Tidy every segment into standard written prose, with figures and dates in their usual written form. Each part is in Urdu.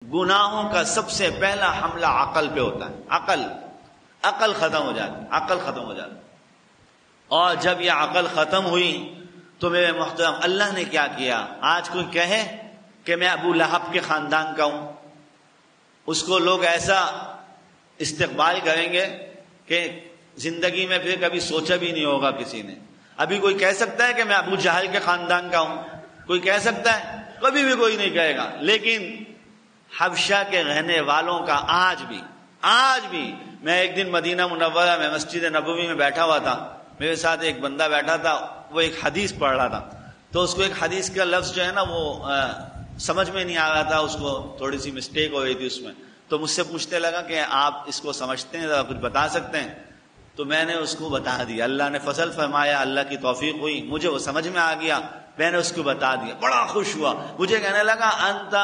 گناہوں کا سب سے پہلا حملہ عقل پہ ہوتا ہے. عقل ختم ہو جاتی. اور جب یہ عقل ختم ہوئی تو میرے محترم اللہ نے کیا کیا. آج کوئی کہے کہ میں ابو لہب کے خاندان کا ہوں، اس کو لوگ ایسا استقبال کریں گے کہ زندگی میں پھر کبھی سوچا بھی نہیں ہوگا کسی نے. ابھی کوئی کہہ سکتا ہے کہ میں ابو جہل کے خاندان کا ہوں؟ کوئی کہہ سکتا ہے؟ کبھی بھی کوئی نہیں کہے گا. لیکن حبشہ کے رہنے والوں کا آج بھی میں ایک دن مدینہ منورہ میں مسجد نبوی میں بیٹھا ہوا تھا، میرے ساتھ ایک بندہ بیٹھا تھا، وہ ایک حدیث پڑھ رہا تھا. تو اس کو ایک حدیث کا لفظ جو ہے نا وہ سمجھ میں نہیں آ رہا تھا، اس کو تھوڑی سی مسٹیک ہو رہی تھی اس میں. تو مجھ سے پوچھنے لگا کہ آپ اس کو سمجھتے ہیں، ذرا کچھ بتا سکتے ہیں؟ تو میں نے اس کو بتا دیا. اللہ نے فضل فرمایا، اللہ کی توفیق ہوئی، مجھے وہ سمجھ میں آ گیا. میں نے اس کو بتا دیا، بڑا خوش ہوا. مجھے کہنے لگا انتا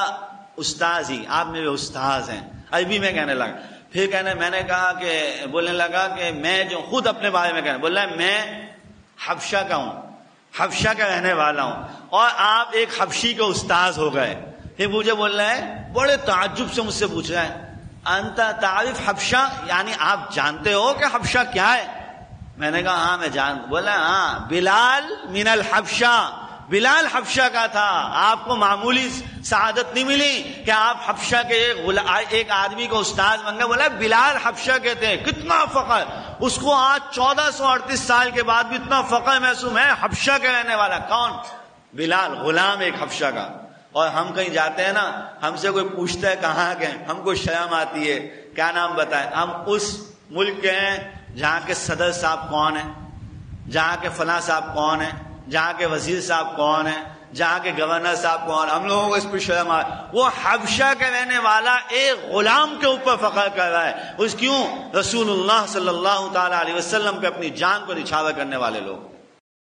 استاذ ہی، آپ میرے استاذ ہیں. عربی میں کہنے لگا. پھر میں نے کہا کہ بولنے لگا کہ میں جو خود اپنے بارے میں کہنے بول رہا ہے، میں حبشہ کا ہوں، حبشہ کا رہنے والا ہوں، اور آپ ایک حبشی کے استاذ ہو گئے. پھر مجھے بول رہا ہے، بڑے تعجب سے مجھ سے پوچھ رہا ہے، انت تعرف حبشہ، یعنی آپ جانتے ہو کہ حبشہ کیا ہے؟ میں نے کہا ہاں میں جانتا. بولا ہاں، بلال من الحبشہ، بلال حبشہ کا تھا. آپ کو معمولی سعادت نہیں ملی کہ آپ حبشہ کے ایک آدمی کو استاذ بن گئے. بولا بلال حبشہ کے تھے. کتنا فخر اس کو آج 1438 سال کے بعد بھی اتنا فخر محسوس ہے. حبشہ کے رہنے والا کون؟ بلال، غلام ایک حبشہ کا. اور ہم کہیں جاتے ہیں نا، ہم سے کوئی پوچھتا ہے کہاں کے، ہم کو شرم آتی ہے، کیا نام بتائیں؟ ہم اس ملک کے ہیں جہاں کے صدر صاحب کون ہیں، جہاں کے فلاں صاحب کون ہیں، جہاں کے وزیر صاحب کون ہیں، جہاں کے گورنر صاحب کون. ہم لوگوں کو اس پہ شرم آ. وہ حبشہ کے رہنے والا ایک غلام کے اوپر فخر کر رہا ہے. اس کیوں؟ رسول اللہ صلی اللہ تعالی علیہ وسلم پہ اپنی جان کو نچھاور کرنے والے لوگ.